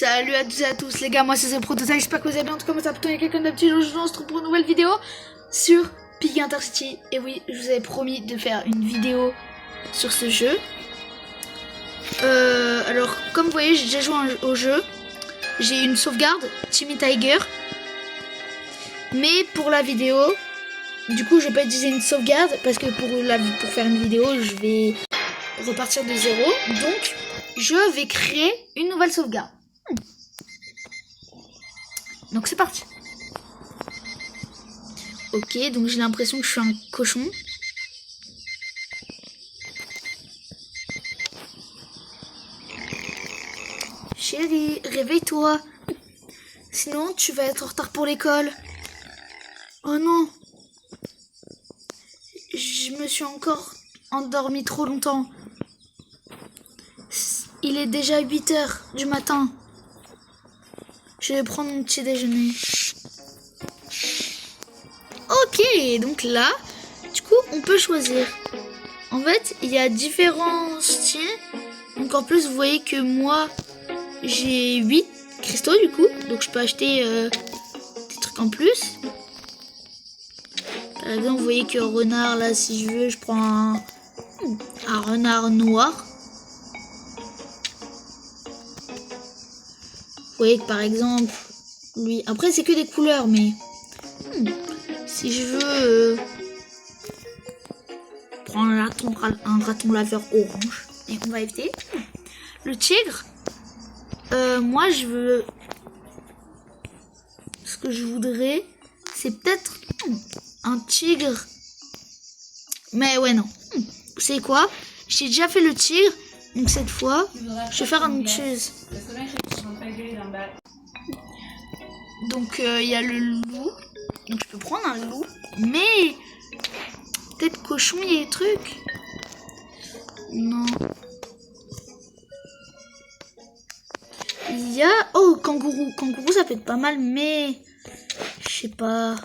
Salut à tous et à tous les gars, moi c'est Prototype, j'espère que vous allez bien. En tout cas moi c'est plutôt quelqu'un d'habitude. Aujourd'hui on se retrouve pour une nouvelle vidéo sur Pig Intercity. Et oui, je vous avais promis de faire une vidéo sur ce jeu. Alors comme vous voyez, j'ai déjà joué au jeu. J'ai une sauvegarde, Timmy Tiger. Mais pour la vidéo, du coup je vais pas utiliser une sauvegarde parce que pour faire une vidéo je vais repartir de zéro. Donc je vais créer une nouvelle sauvegarde. Donc c'est parti. Ok, donc j'ai l'impression que je suis un cochon. Chérie, réveille-toi. Sinon tu vas être en retard pour l'école. Oh non. Je me suis encore endormie trop longtemps. Il est déjà 8 heures du matin. Je vais prendre mon petit déjeuner. Ok, donc là, du coup, on peut choisir. En fait, il y a différents styles. Donc en plus, vous voyez que moi, j'ai 8 cristaux du coup. Donc je peux acheter des trucs en plus. Par exemple, vous voyez que renard, là, si je veux, je prends un renard noir. Vous voyez que par exemple, lui... Après, c'est que des couleurs, mais... si je veux prendre un raton laveur orange, et on va éviter. Le tigre, moi, je veux... Ce que je voudrais, c'est peut-être un tigre. Mais ouais, non. Vous savez quoi? J'ai déjà fait le tigre, donc cette fois, je vais faire un autre chose. Donc il y a le loup. Donc je peux prendre un loup. Mais peut-être cochon, il y a des trucs. Non. Il y a... Oh, kangourou. Kangourou, ça peut être pas mal, mais... Je sais pas.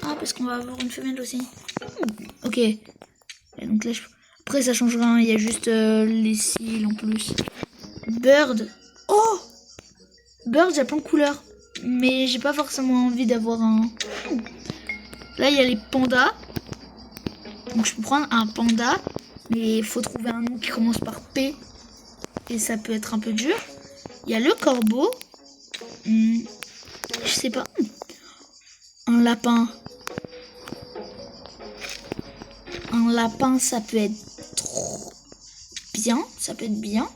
Ah, parce qu'on va avoir une femelle aussi. Ok. Et donc là, après, ça change rien. Il y a juste les cils en plus. Bird. Oh! Bird, j'ai plein de couleurs. Mais j'ai pas forcément envie d'avoir un... Là, il y a les pandas. Donc, je peux prendre un panda. Mais il faut trouver un nom qui commence par P. Et ça peut être un peu dur. Il y a le corbeau. Je sais pas. Un lapin. Un lapin, ça peut être trop bien. Ça peut être bien.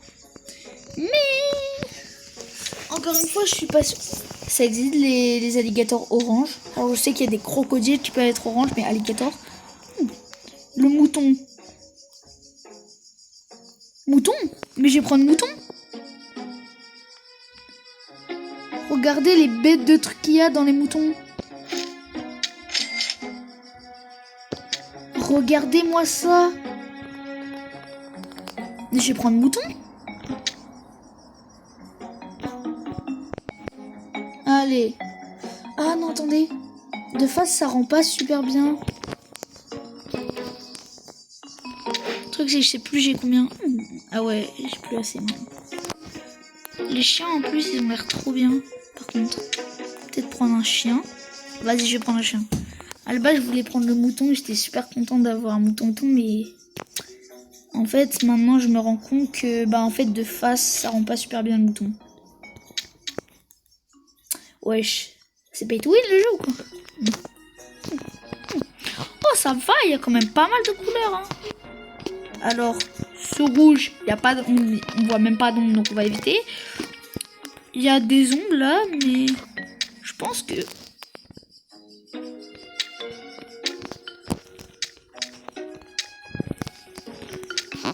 Mais... Encore une fois, je suis pas sûre. Ça existe les alligators orange. Alors je sais qu'il y a des crocodiles qui peuvent être orange, mais alligator. Le mouton. Mouton? Mais je vais prendre mouton. Regardez les bêtes de trucs qu'il y a dans les moutons. Regardez-moi ça. Je vais prendre mouton. Allez. Ah non, attendez. De face, ça rend pas super bien. Le truc, c'est que je sais plus j'ai combien. Ah ouais, j'ai plus assez. Les chiens, en plus, ils ont l'air trop bien. Par contre, peut-être prendre un chien. Vas-y, je vais prendre un chien. À la base, je voulais prendre le mouton. J'étais super contente d'avoir un mouton, mais... En fait, maintenant, je me rends compte que... Bah, en fait, de face, ça rend pas super bien le mouton. Wesh, c'est pay to win le jeu ou quoi? Oh, ça va, il y a quand même pas mal de couleurs. Hein. Alors, ce rouge, il y a pas, on voit même pas d'ombre, donc on va éviter. Il y a des ombres là, mais je pense que...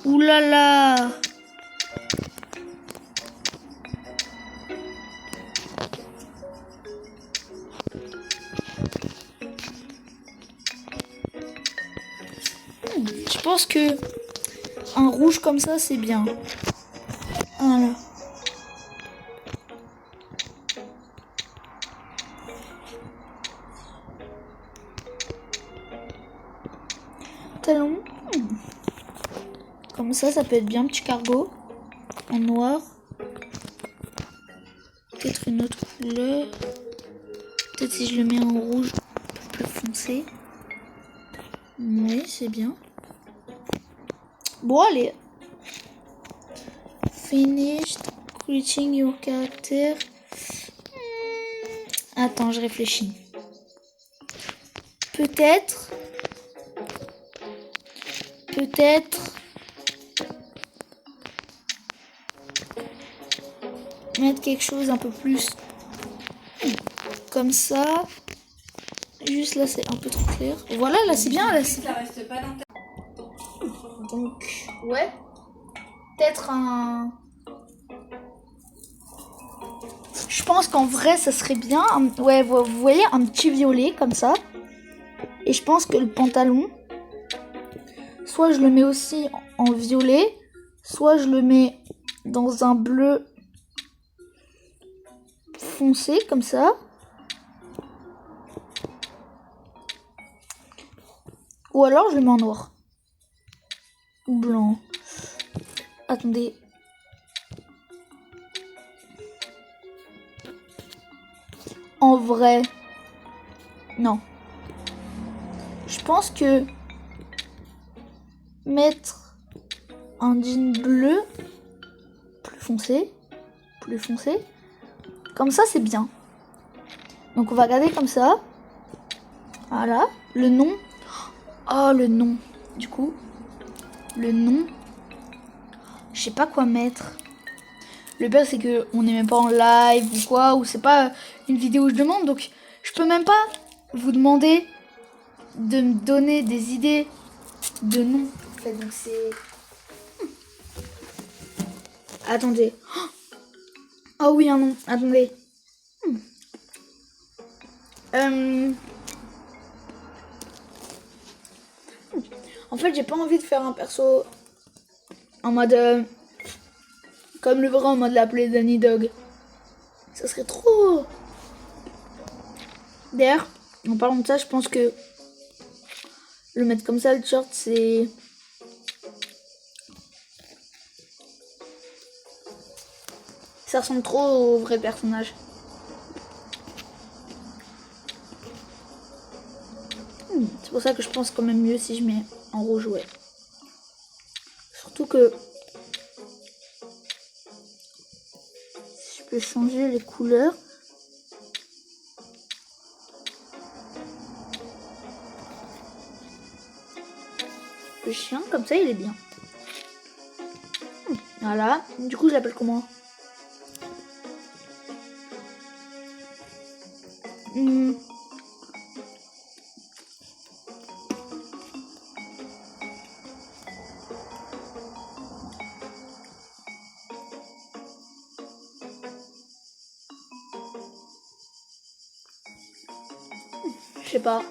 Ouh là là! Je pense que un rouge comme ça, c'est bien. Voilà. Talon. Comme ça peut être bien, petit cargo. en noir. Peut-être une autre couleur. Peut-être si je le mets en rouge un peu plus foncé. Oui, c'est bien. Bon, allez. Finished creating your character. Attends, je réfléchis. Peut-être mettre quelque chose un peu plus comme ça. Juste là, c'est un peu trop clair. Voilà, là, c'est bien. Là, c'est... Ça reste pas dans ta... Donc, ouais. Peut-être un... Je pense qu'en vrai, ça serait bien. Ouais, vous voyez, un petit violet comme ça. Et je pense que le pantalon, soit je le mets aussi en violet, soit je le mets dans un bleu foncé comme ça. Ou alors je le mets en noir. Ou blanc. Attendez. En vrai, non. Je pense que mettre un jean bleu plus foncé, comme ça c'est bien. Donc on va garder comme ça. Voilà. Le nom. Oh, le nom. Du coup, le nom. Je sais pas quoi mettre. Le pire c'est que on n'est même pas en live ou quoi, ou c'est pas une vidéo où je demande, donc je peux même pas vous demander de me donner des idées de noms. En fait, donc c'est... Attendez. Oh oui, un nom. Attendez. En fait, j'ai pas envie de faire un perso en mode... comme le vrai, en mode l'appeler Danny Dog. Ça serait trop... D'ailleurs, en parlant de ça, je pense que le mettre comme ça, le short, c'est... Ça ressemble trop au vrai personnage. C'est pour ça que je pense quand même mieux si je mets en rouge, ouais. Surtout que... Si je peux changer les couleurs... Le chien, comme ça, il est bien. Voilà. Du coup, je l'appelle comment? Je sais pas.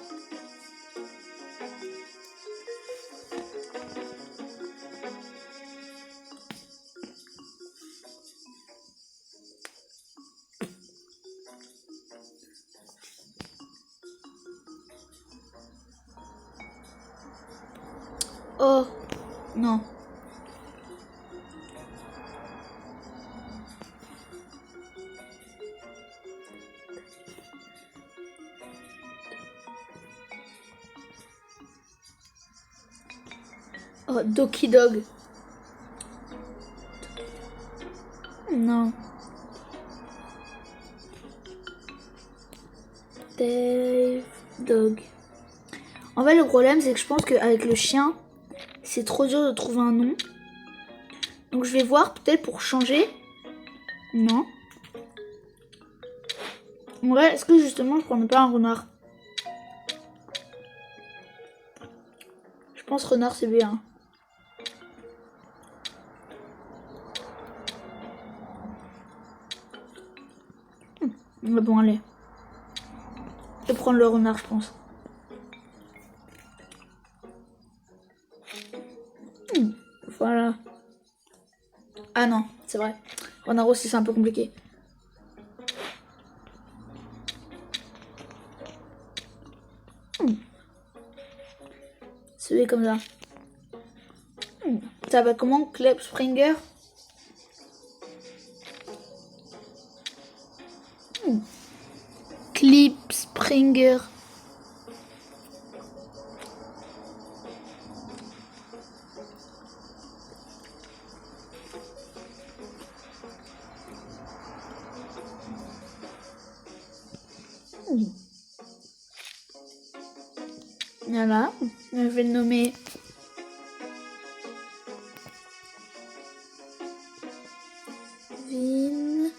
Oh, non. Oh, Doki Dog. Non. Dave Dog. En fait, le problème, c'est que je pense qu'avec le chien, c'est trop dur de trouver un nom. Donc, je vais voir peut-être pour changer. Non. En vrai, est-ce que justement, je prendrais pas un renard? Je pense renard, c'est bien. Mais bon, allez. Je vais prendre le renard, je pense. Voilà. Ah non, c'est vrai. Renard aussi, c'est un peu compliqué. Celui comme ça. Ça va comment, Kleb Springer? Clip Springer. Voilà, je vais le nommer Vin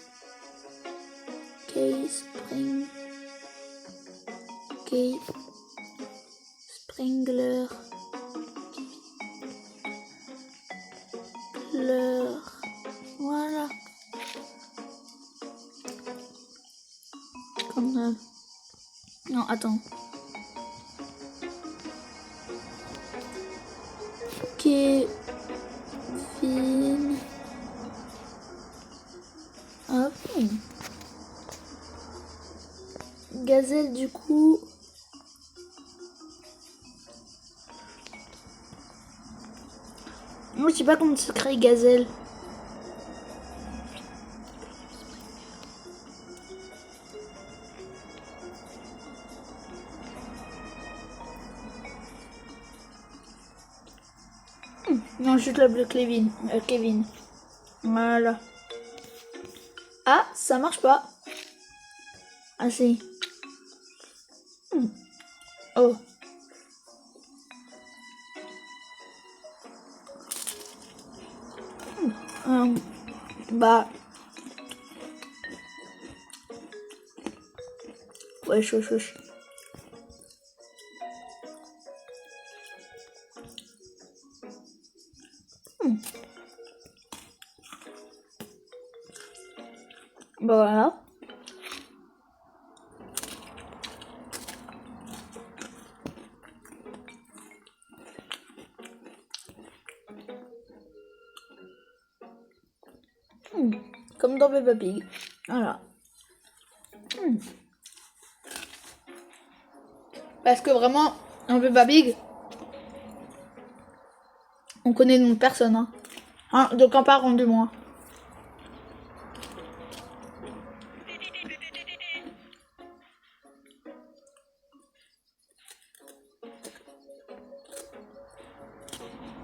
Springler voilà. Comme non, attends. Kevin. Hop. Gazelle du coup. Moi je sais pas comment se crée Gazelle. Non, je club de Kevin. Voilà. Ah, ça marche pas. Ah si. Oh. Bah. Wesh. Bah voilà. Comme dans Peppa Pig. Voilà. Parce que vraiment, dans Peppa Pig, on connaît le nom de personne. Donc en parlant de moi.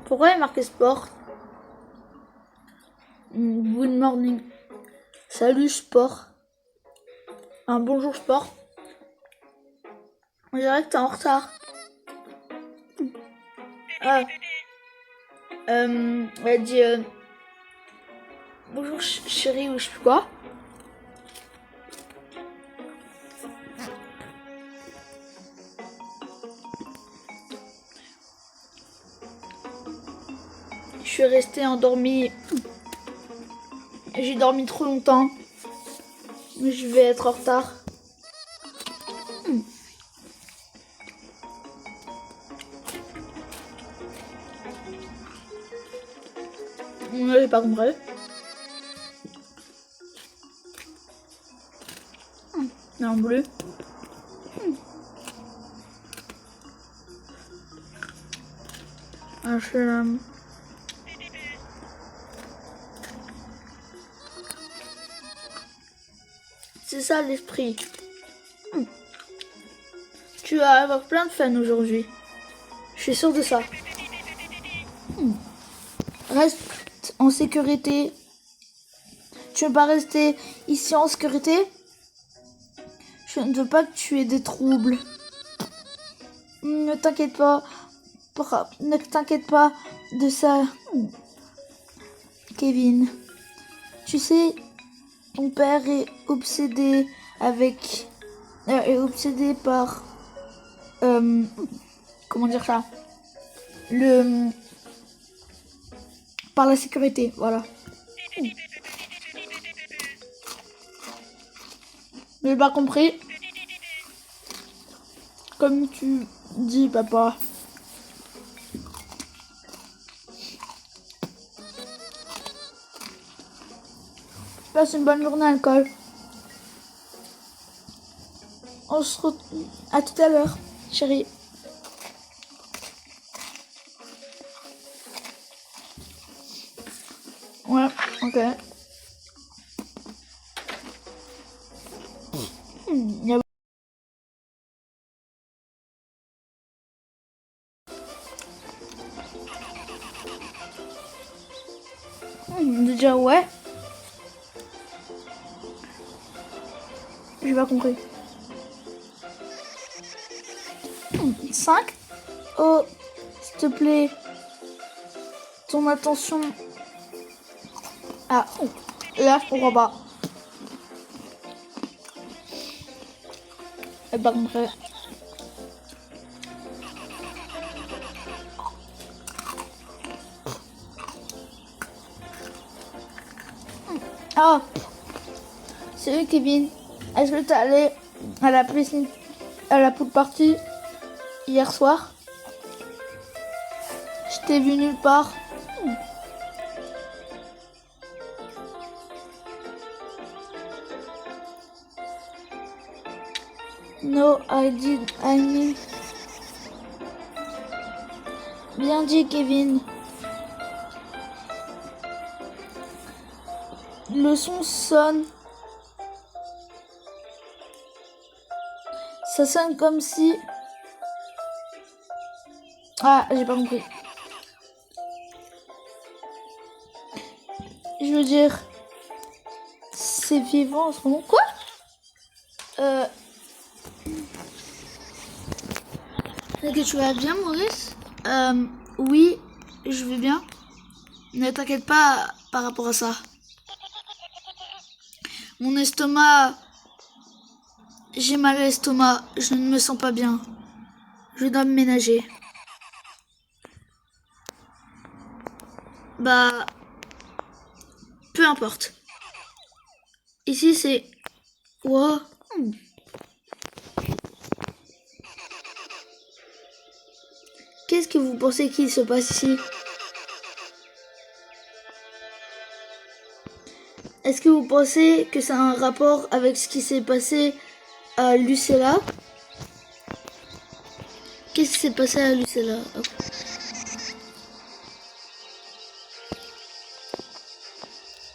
Pourquoi il est marqué sport? Good morning. Salut sport. Un bonjour sport. On dirait que t'es en retard. Ah. Elle dit bonjour chérie ou je sais plus quoi. Je suis restée endormie. J'ai dormi trop longtemps. Je vais être en retard. J'ai pas compris. En bleu. C'est ça l'esprit. Tu vas avoir plein de fans aujourd'hui. Je suis sûre de ça. Reste en sécurité. Tu veux pas rester ici en sécurité? Je ne veux pas que tu aies des troubles. Ne t'inquiète pas. Ne t'inquiète pas de ça, Kevin. Tu sais, ton père est obsédé par comment dire ça, par la sécurité, voilà. J'ai pas compris. Comme tu dis, papa. Passe une bonne journée à l'école. On se retrouve à tout à l'heure, chérie. Ouais, ok. Il y a... Déjà, ouais. J'ai pas compris. 5. Oh, s'il te plaît. Ton attention. Ah, là, je comprends pas. J'ai pas compris. Ah, salut Kevin. Est-ce que t'es allé à la piscine, à la pool party hier soir? Je t'ai vu nulle part. No, I did. I mean. Bien dit, Kevin. Le son sonne. Ça sonne comme si... Ah, j'ai pas compris. Je veux dire... C'est vivant en ce moment. Quoi? Est-ce que tu vas bien, Maurice? Oui, je vais bien. Ne t'inquiète pas par rapport à ça. Mon estomac... J'ai mal à l'estomac. Je ne me sens pas bien. Je dois me ménager. Bah... Peu importe. Ici, c'est... Wow. Qu'est-ce que vous pensez qu'il se passe ici? Est-ce que vous pensez que ça a un rapport avec ce qui s'est passé à Lucella? Qu'est-ce qui s'est passé à Lucella?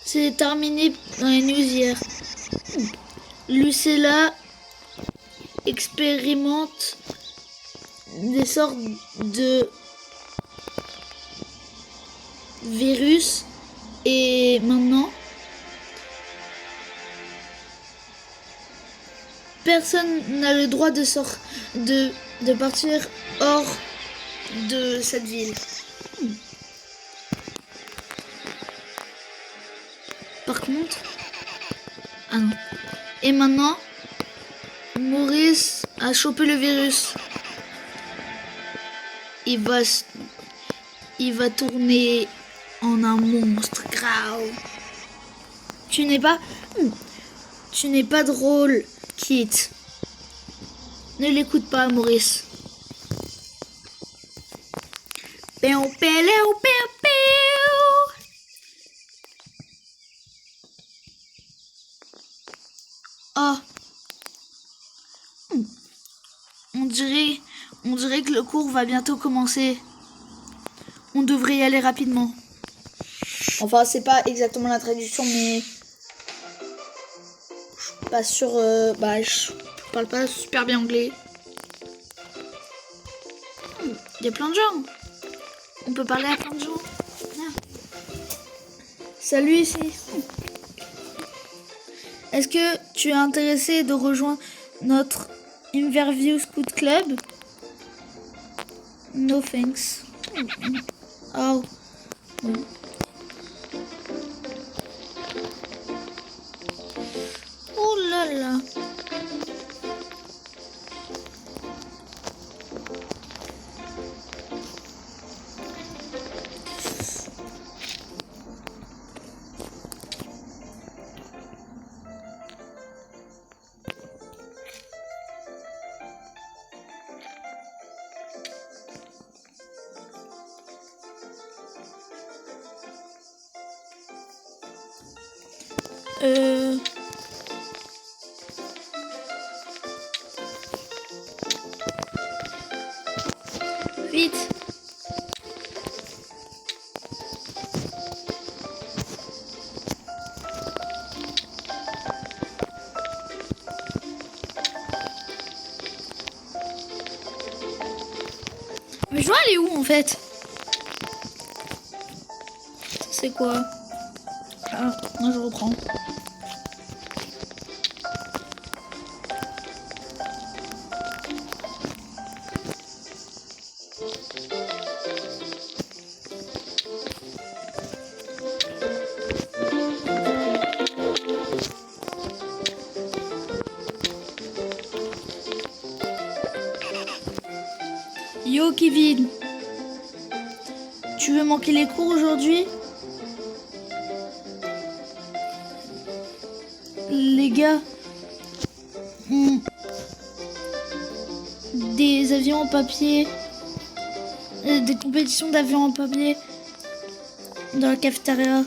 C'est terminé dans les news hier. Lucella expérimente des sortes de virus et maintenant personne n'a le droit de partir hors de cette ville. Par contre... Ah non. Et maintenant, Maurice a chopé le virus. Il va tourner en un monstre grave. Tu n'es pas drôle, Kit. Ne l'écoute pas, Maurice. Péo, péo, péo, péo. Oh. On dirait que le cours va bientôt commencer. On devrait y aller rapidement. Enfin, c'est pas exactement la traduction, mais... Je suis pas sûre... je parle pas super bien anglais. Il y a plein de gens. On peut parler à plein de gens. Salut ici. Est-ce que tu es intéressé de rejoindre notre Inverview Scout Club? No thanks. Oh. Oh là là. Vite. en fait. C'est quoi? Ah, non, je reprends. Yo Kevin, tu veux manquer les cours aujourd'hui? Les gars, des avions en papier, des compétitions d'avions en papier dans la cafétéria.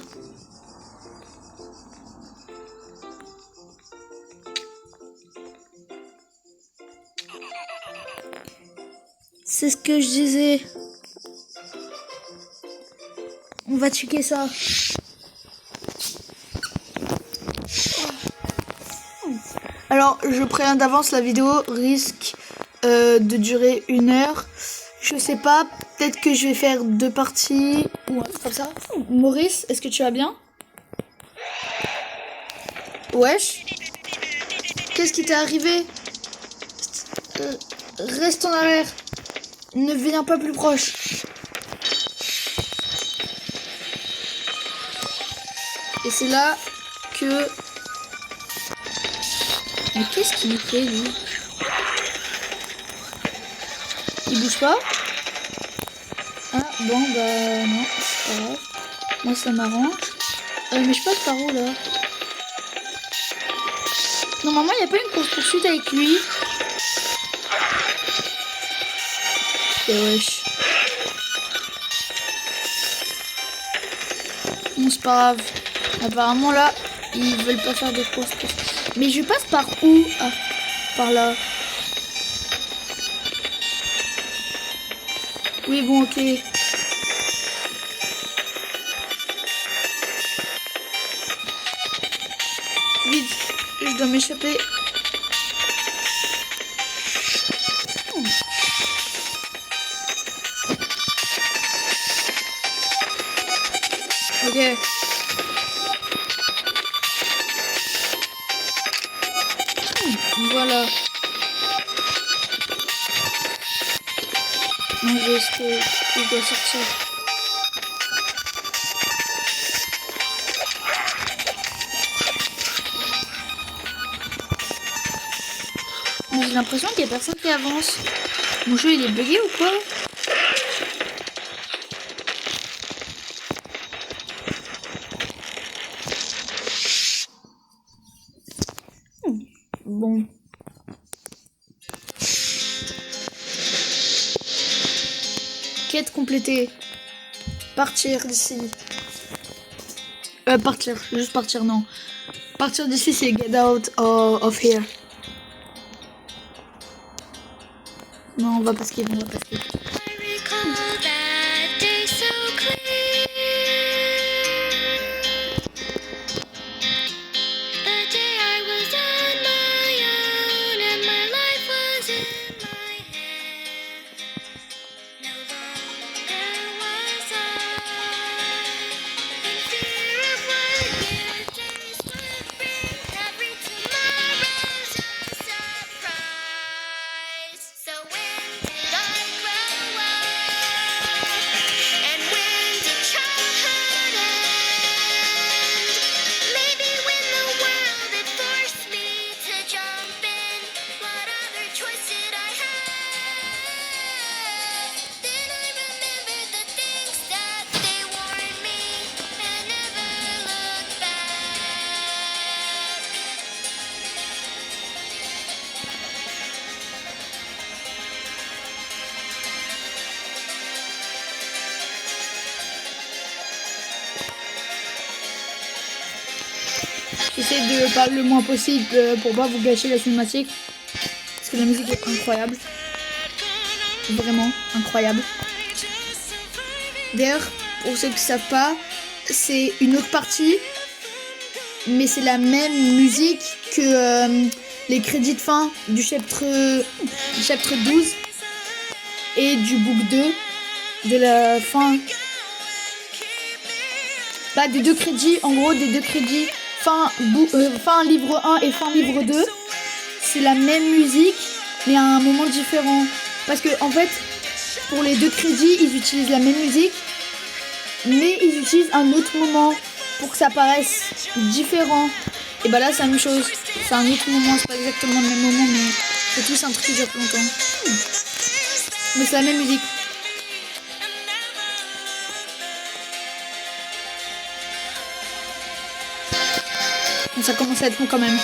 C'est ce que je disais. On va checker ça. Alors, je préviens d'avance, la vidéo risque de durer 1 heure. Je sais pas, peut-être que je vais faire 2 parties ou comme ça. Maurice, est-ce que tu vas bien? Wesh. Qu'est-ce qui t'est arrivé? Reste en arrière. Ne viens pas plus proche. Et c'est là que... Mais qu'est-ce qu'il fait, lui? Il bouge pas? Ah, bon, bah non, c'est pas grave. Moi, ça m'arrange. Mais je passe par où, là? Normalement, il n'y a pas une course-poursuite avec lui. Et wesh. Bon, c'est pas grave. Apparemment, là, ils veulent pas faire de course. Mais je passe par où? Ah, par là. Oui, bon, ok. Vite, je dois m'échapper. Ok. Voilà. Non, je dois sortir. Mais j'ai l'impression qu'il n'y a personne qui avance. Mon jeu, il est bugué ou quoi? Bon. Quête complétée. Partir d'ici. Partir. Juste partir, non. Partir d'ici, c'est get out of here. Non, on va pas skip, on va pas skip. J'essaie de parler le moins possible pour pas vous gâcher la cinématique. Parce que la musique est incroyable. Vraiment incroyable. D'ailleurs, pour ceux qui ne savent pas, c'est une autre partie. Mais c'est la même musique que les crédits de fin du chapitre 12 et du book 2. de la fin. Bah, des 2 crédits, en gros, des 2 crédits, fin livre 1 et fin livre 2. C'est la même musique, mais à un moment différent. Parce que, en fait, pour les 2 crédits, ils utilisent la même musique, mais ils utilisent un autre moment pour que ça paraisse différent. Et bah là, c'est la même chose. C'est un autre moment, c'est pas exactement le même moment, mais c'est tous un truc qui dure longtemps. Mais c'est la même musique. Donc ça commence à être long quand même.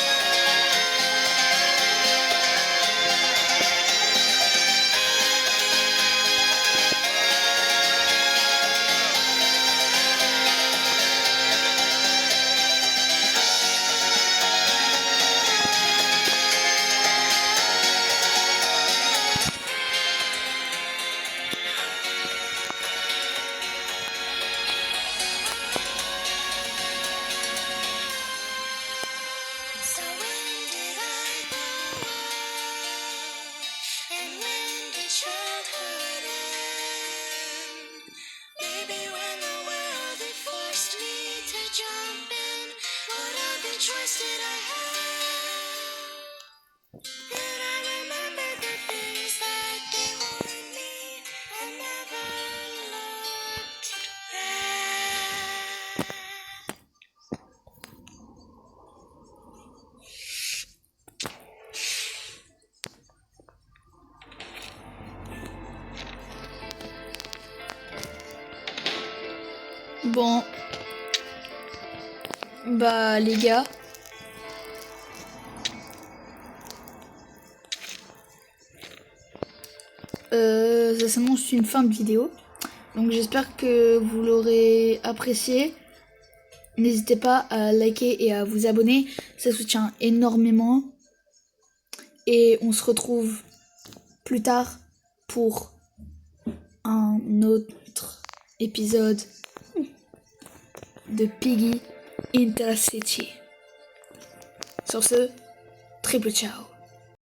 Bon. Bah les gars. Ça s'annonce une fin de vidéo. Donc j'espère que vous l'aurez apprécié. N'hésitez pas à liker et à vous abonner. Ça soutient énormément. Et on se retrouve plus tard pour un autre épisode de Piggy Intercity. Sur ce, triple ciao.